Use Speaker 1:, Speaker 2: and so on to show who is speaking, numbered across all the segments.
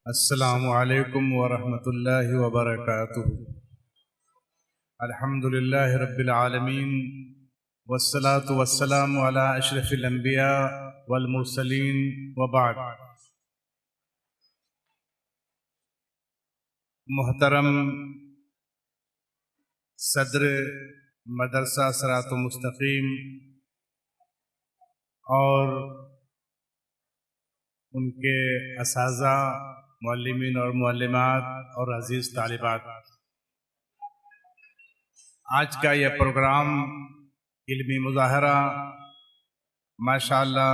Speaker 1: अस्सलामु अलैकुम वरहमतुल्लाहि वबरकातुहू। अल्हम्दुलिल्लाहि रब्बिल आलमीन वस्सलातु वस्सलामु अला अशरफिल अंबिया वल मुरसलीन व बाद। मुहतरम सदर मदरसा सिरातुल मुस्तकीम और उनके असाज़ा, मुअल्लिमीन और मुअल्लिमात और अज़ीज़ तालिबात, आज का यह प्रोग्राम इल्मी मुज़ाहरा माशाअल्लाह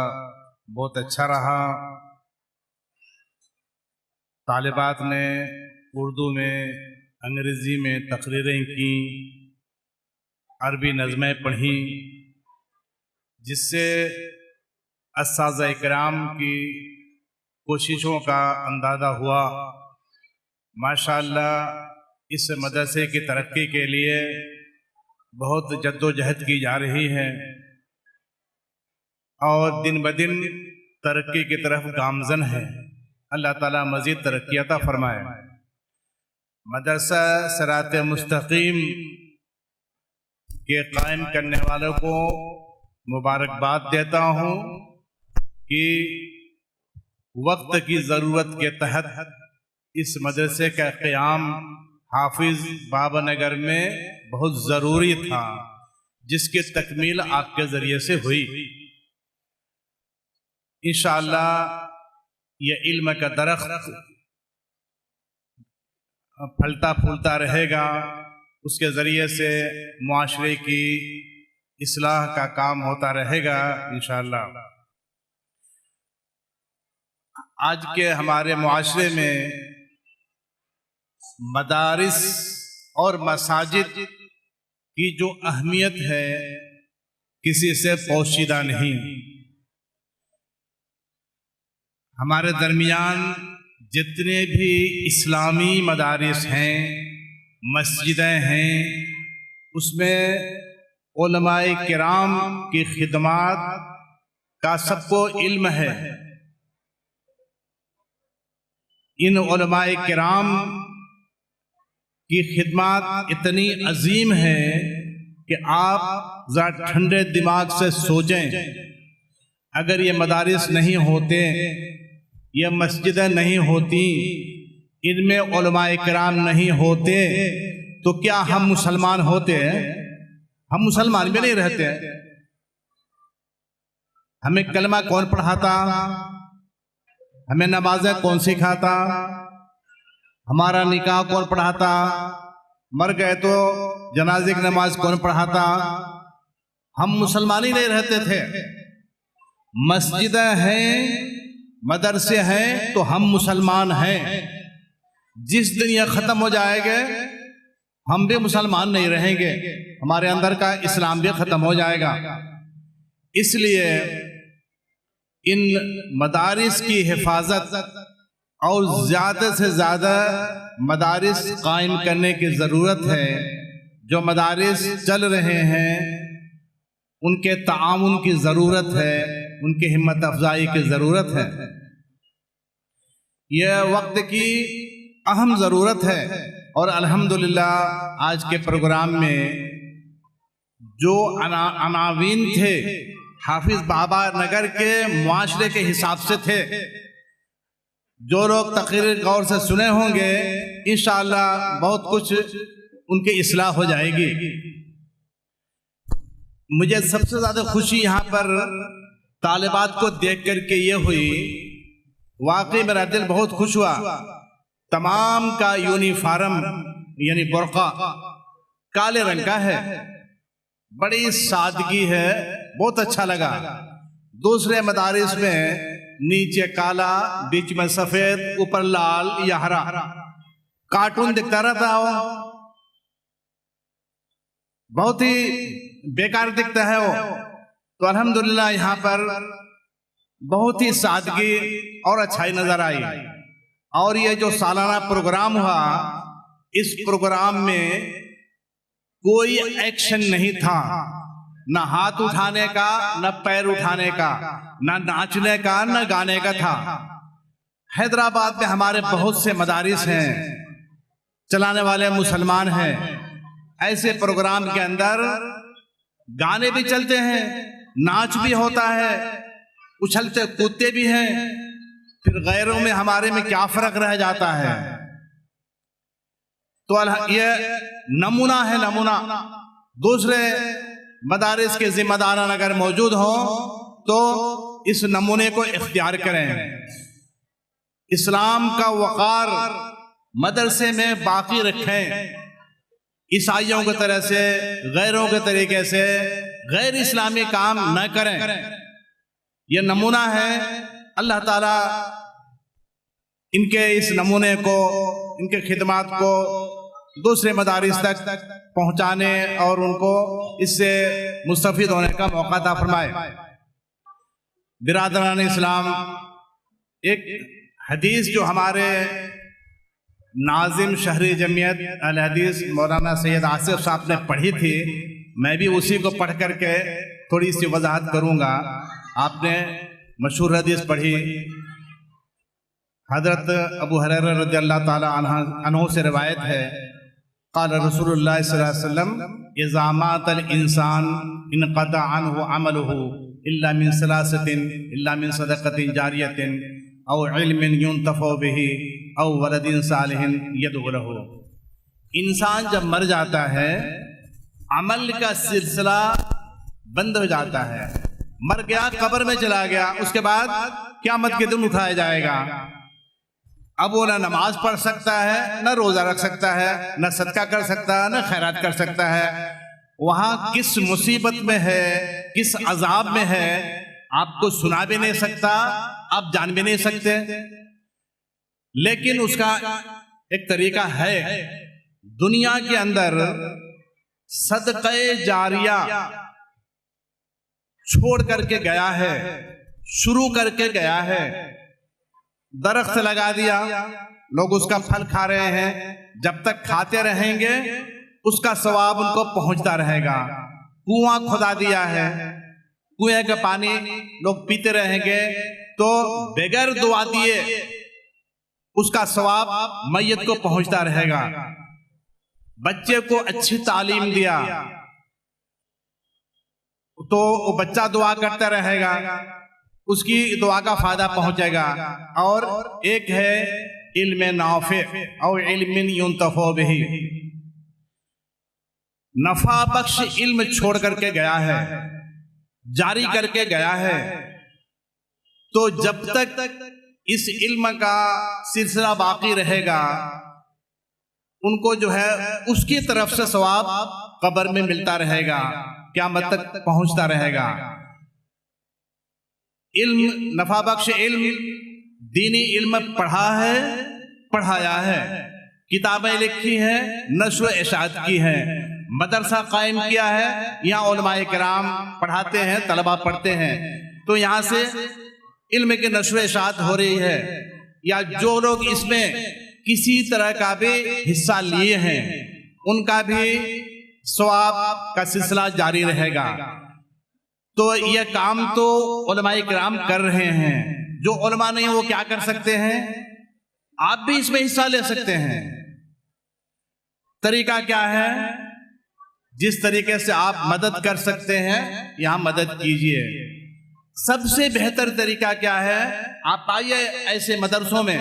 Speaker 1: बहुत अच्छा रहा। तालिबात ने उर्दू में, अंग्रेज़ी में तकरीरें की, अरबी नज़में पढ़ी, जिससे असाज़ा इकराम की कोशिशों का अंदाज़ा हुआ। माशाअल्लाह इस मदरसे की तरक्की के लिए बहुत जद्दोजहद की जा रही है और दिन ब दिन तरक्की की तरफ गामज़न है। अल्लाह ताला मज़ीद तरक्की अता फरमाए। मदरसा सिराते मुस्तकीम के कायम करने वालों को मुबारकबाद देता हूँ कि वक्त की ज़रूरत के तहत इस मदरसे का क़याम हाफिज़ बाबा नगर में बहुत ज़रूरी था, जिसकी तकमील आपके ज़रिए से हुई। इंशाअल्लाह यह इल्म का दरख्त फलता फूलता रहेगा, उसके ज़रिए से मुआशरे की इस्लाह का काम होता रहेगा इंशाअल्लाह। आज के हमारे मुआशरे में मदारिस और मसाजिद की जो अहमियत है किसी से पोशीदा नहीं। हमारे दरमियान जितने भी इस्लामी मदारिस हैं, मस्जिदें हैं, उसमें उलमाए किराम की खिदमात का सबको इल्म है। इन उलमाए किराम की खिदमत इतनी अजीम है कि आप ज़रा ठंडे दिमाग से सोचें, अगर ये मदारिस नहीं होते, ये मस्जिदें नहीं होती, इनमें उलमाए किराम नहीं होते, तो क्या हम मुसलमान होते? हम मुसलमान भी नहीं रहते। हमें कलमा कौन पढ़ाता? हमें नमाज़ें कौन सिखाता? हमारा निकाह कौन पढ़ाता? मर गए तो जनाजे की नमाज कौन पढ़ाता? हम मुसलमान ही नहीं रहते थे। मस्जिदें हैं, मदरसे हैं, तो हम मुसलमान हैं। जिस दिन यह ख़त्म हो जाएंगे हम भी मुसलमान नहीं रहेंगे, हमारे अंदर का इस्लाम भी ख़त्म हो जाएगा। इसलिए इन मदारिस की हिफाजत और ज़्यादा से ज़्यादा मदारिस कायम करने की ज़रूरत है। जो मदारिस चल रहे हैं उनके ताआवुन की ज़रूरत है, उनकी हिम्मत अफजाई की ज़रूरत है। यह वक्त की अहम ज़रूरत है और अल्हम्दुलिल्लाह आज के प्रोग्राम में जो अनावीन थे हाफिज़ बाबा नगर के मुआशरे के हिसाब से थे। जो लोग तकरीर गौर से सुने होंगे इंशाअल्लाह बहुत कुछ उनकी इस्लाह हो जाएगी। मुझे सबसे ज़्यादा खुशी यहाँ पर तालिबात को देख करके ये हुई, वाकई मेरा दिल बहुत खुश हुआ। तमाम का यूनिफॉर्म यानी बुर्का काले रंग का है, बड़ी सादगी है, बहुत अच्छा लगा। दूसरे मदारिस में नीचे काला, बीच में सफेद, ऊपर लाल या हरा कार्टून दिखता रहता हो, बहुत ही बेकार दिखता है वो। तो अल्हम्दुलिल्लाह यहाँ पर बहुत ही सादगी और अच्छाई नजर आई। और ये जो सालाना प्रोग्राम हुआ, इस प्रोग्राम में कोई एक्शन नहीं था, न हाथ उठाने का, न पैर उठाने का, न नाचने का, न गाने का था। हैदराबाद में हमारे बहुत से मदारिस हैं, चलाने वाले मुसलमान हैं। ऐसे प्रोग्राम के अंदर गाने भी चलते हैं, नाच भी होता है, उछलते कूदते भी हैं। फिर गैरों में हमारे में क्या फर्क रह जाता है? तो ये नमूना है, नमूना। दूसरे मदारिस के जिम्मेदारान अगर मौजूद हो तो इस नमूने को इख्तियार करें। इस्लाम का वक़ार मदरसे में बाकी रखें। ईसाइयों की तरह से, गैरों के तरीके से गैर इस्लामी काम न करें। यह नमूना है। अल्लाह ताला इनके इस नमूने को, इनके खिदमात को दूसरे मदारिस तक पहुंचाने और उनको इससे मुस्तफीद होने का मौका अता फरमाए। बिरादरान इस्लाम, एक हदीस जो हमारे नाजिम शहरी जमीयत अल हदीस मौलाना सैयद आसिफ साहब ने पढ़ी थी, मैं भी उसी को पढ़ करके थोड़ी सी वजाहत करूँगा। आपने मशहूर हदीस पढ़ी, हज़रत अबू हुरैरा रज़ियल्लाहु ताला अन्हु से रिवायत है, क़ाल रसूलुल्लाह सल्लल्लाहु अलैहि वसल्लम इज़ा मातल इंसान इनक़ता अन्हु अमलुहु इल्ला मिन सलासतिन इल्ला मिन सदक़तिन जारियतिन औ इल्मिन युंतफ़उ बिही औ वलदिन सालिहिन यदउ लहु। इंसान जब मर जाता है, अमल का सिलसिला बंद हो जाता है। मर गया, कब्र में चला गया, उसके बाद क़यामत के दिन उठाया जाएगा। अब वो ना नमाज पढ़ सकता है, न रोजा रख सकता है, न सदका कर सकता है, न खैरात कर सकता है। वहां किस मुसीबत में है, किस अजाब में है, आपको सुना भी नहीं सकता, आप जान भी नहीं सकते। लेकिन उसका एक तरीका है, दुनिया के अंदर सदक़े जारिया छोड़ करके गया है, शुरू करके गया है। दरख्त लगा दिया, लोग उसका फल खा रहे हैं, जब तक खाते रहेंगे उसका सवाब उनको पहुंचता रहेगा। कुआं खुदा दिया है, कुएं का पानी लोग पीते रहेंगे तो बगैर दुआ दिए उसका सवाब मैयत को पहुंचता रहेगा। बच्चे को अच्छी तालीम दिया तो वो बच्चा दुआ करता रहेगा, उसकी दुआ का फायदा पहुंचेगा। और एक है इल्म नाफे और इल्मिन युंतफ़उ बिही, नफा बख्श इल्म छोड़ करके गया है, जारी करके गया है। तो जब तक इस इल्म का सिलसिला बाकी रहेगा, उनको जो है उसकी तरफ से सवाब कब्र में मिलता रहेगा, क़यामत तक पहुंचता रहेगा। इल्म नफा बख्श इल्म, दीनी इल्म पढ़ा है, पढ़ाया है, किताबें लिखी है, नश्र इशाअत की है, मदरसा कायम किया है, यहाँ उलमाए किराम पढ़ाते हैं, तलबा पढ़ते हैं। तो यहाँ से इल्म के नश्र इशाअत हो रही है। या जो लोग इसमें किसी तरह का भी हिस्सा लिए हैं, उनका भी सवाब का सिलसिला जारी रहेगा। तो यह काम तो उलमाए किराम कर रहे हैं, जो उलमा नहीं वो क्या कर सकते हैं? आप भी इसमें हिस्सा ले सकते हैं। तरीका क्या है? जिस तरीके से आप मदद कर सकते हैं, यहां मदद कीजिए। सबसे बेहतर तरीका क्या है? आप आइए ऐसे मदरसों में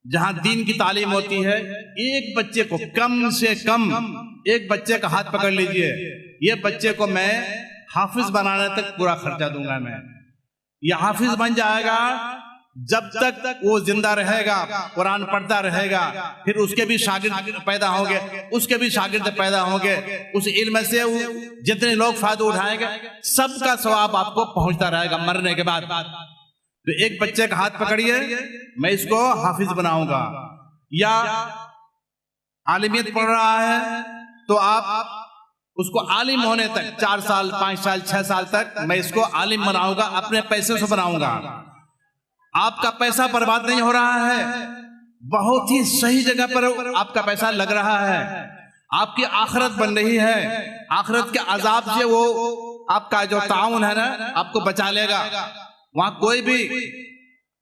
Speaker 1: जहां दीन की तालीम होती है, एक बच्चे को कम से कम एक बच्चे का हाथ पकड़ लीजिए, ये बच्चे को मैं हाफिज बनाने तक पूरा खर्चा दूंगा। मैं ये हाफिज बन जाएगा जब तक वो जिंदा रहेगा, कुरान पढ़ता रहेगा, फिर उसके भी शागिर्द पैदा होंगे, उसके भी शागिर्द पैदा होंगे, उस इल्म से जितने लोग फायदा उठाएंगे सबका सवाब आपको पहुंचता रहेगा मरने के बाद। तो एक बच्चे का हाथ पकड़िए, मैं इसको हाफिज बनाऊंगा। या आलिमियत पढ़ रहा है तो आप उसको आलिम होने तक 4 साल 5 साल 6 साल तक मैं इसको आलिम बनाऊंगा, अपने पैसे से बनाऊंगा। आपका पैसा बर्बाद नहीं हो रहा है, बहुत ही सही जगह पर आपका पैसा लग रहा है, आपकी आखिरत बन रही है। आखिरत के अजाब से वो आपका जो ताउन है ना, आपको बचा लेगा। वहां कोई भी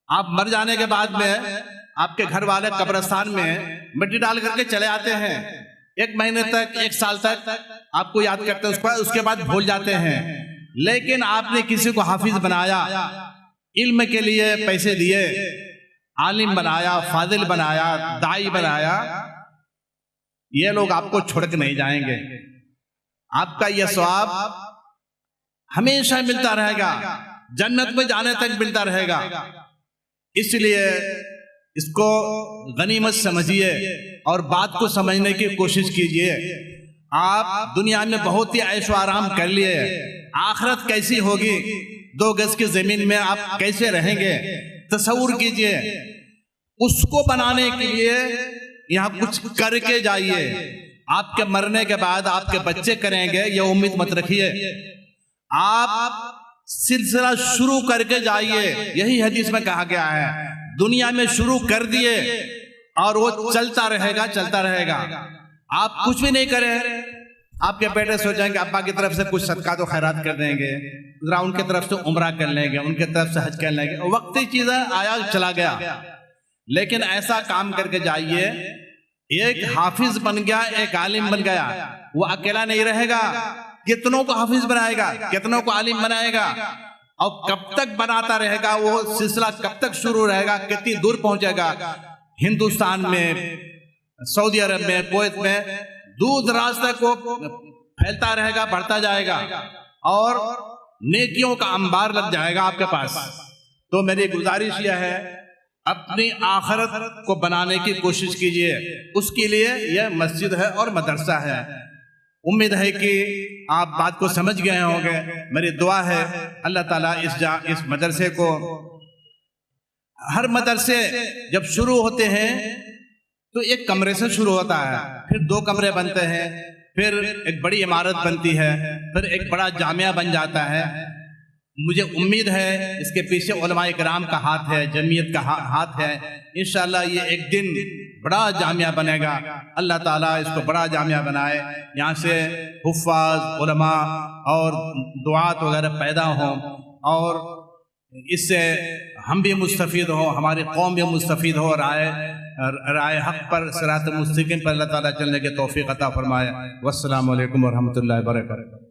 Speaker 1: आप मर जाने के बाद में आपके घर वाले कब्रिस्तान में मिट्टी डाल करके चले आते हैं, 1 महीने तक 1 साल तक आपको याद करते हैं, उसके बाद भूल जाते हैं। लेकिन आपने किसी को हाफिज बनाया, इल्म के लिए पैसे दिए, आलिम बनाया, फाजिल बनाया, दाई बनाया, ये लोग आपको छोड़ के नहीं जाएंगे। आपका यह सवाब हमेशा मिलता रहेगा, जन्नत में जाने तक मिलता रहेगा। इसलिए इसको गनीमत समझिए और बात को समझने की कोशिश कीजिए। आप दुनिया में बहुत ही ऐशो आराम कर लिए, आखिरत कैसी होगी, 2 गज की जमीन में आप कैसे रहेंगे, तसव्वुर कीजिए। उसको बनाने के लिए यहाँ कुछ करके जाइए। आपके मरने के बाद आपके बच्चे करेंगे, ये उम्मीद मत रखिए। आप सिलसिला शुरू करके जाइए। यही हदीस में कहा गया है, दुनिया में शुरू कर दिए और वो चलता रहेगा, चलता रहेगा। आप कुछ भी नहीं करें, आपके बेटे सोचेंगे अब्बा की तरफ से कुछ सदका तो खैरात कर देंगे, जरा उनके तरफ से उम्रा कर लेंगे, उनके तरफ से हज कर लेंगे, वक्ती चीजें आया चला गया। लेकिन ऐसा काम करके जाइए, एक हाफिज बन गया, एक आलिम बन गया, वो अकेला नहीं रहेगा, कितनों को हाफिज बनाएगा, कितनों को आलिम बनाएगा, और कब तक बनाता रहेगा, वो सिलसिला कब तक शुरू रहेगा, कितनी दूर पहुंचेगा। हिंदुस्तान में, सऊदी अरब में, कुवैत में, दूर दराज तक वो फैलता रहेगा, बढ़ता जाएगा और नेकियों का अंबार लग जाएगा आपके पास। तो मेरी गुजारिश यह है, अपनी आखिरत को बनाने की कोशिश कीजिए। उसके लिए यह मस्जिद है और मदरसा है। उम्मीद है कि आप बात को समझ गए होंगे। मेरी दुआ है अल्लाह ताला इस मदरसे को, हर मदरसे जब शुरू होते हैं तो एक कमरे से शुरू होता है, फिर 2 कमरे बनते हैं, फिर एक बड़ी इमारत बनती है, फिर एक बड़ा जामिया बन जाता है। मुझे उम्मीद है इसके पीछे उलमाए किराम का हाथ है, जमीयत का हाथ है। इंशाअल्लाह ये एक दिन बड़ा जामिया बनेगा। अल्लाह ताला इसको बड़ा जामिया बनाए, यहाँ से हुफ्फाज, उलमा और दुआत वगैरह पैदा हों और इससे हम भी मुस्तफ़ीद हो, हमारी कौम भी मुस्तफ़ीद हो, राय हक़ पर, सिरात मुस्तक़ीम पर अल्लाह ताला चलने के तौफ़ीक़ अता फरमाए। वस्सलामु अलैकुम वरहमतुल्लाहि वबरकातुहू।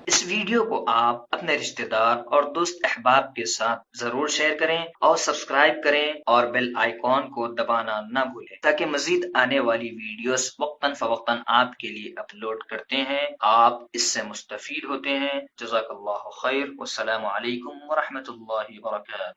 Speaker 2: इस वीडियो को आप अपने रिश्तेदार और दोस्त अहबाब के साथ जरूर शेयर करें और सब्सक्राइब करें और बेल आइकॉन को दबाना न भूलें, ताकि मजीद आने वाली वीडियोस वक्तन फवक्तन आपके लिए अपलोड करते हैं, आप इससे मुस्तफीद होते हैं। जज़ाकल्लाहु खैर। वस्सलामु अलैकुम वरहमतुल्लाहि वबरकातुहू।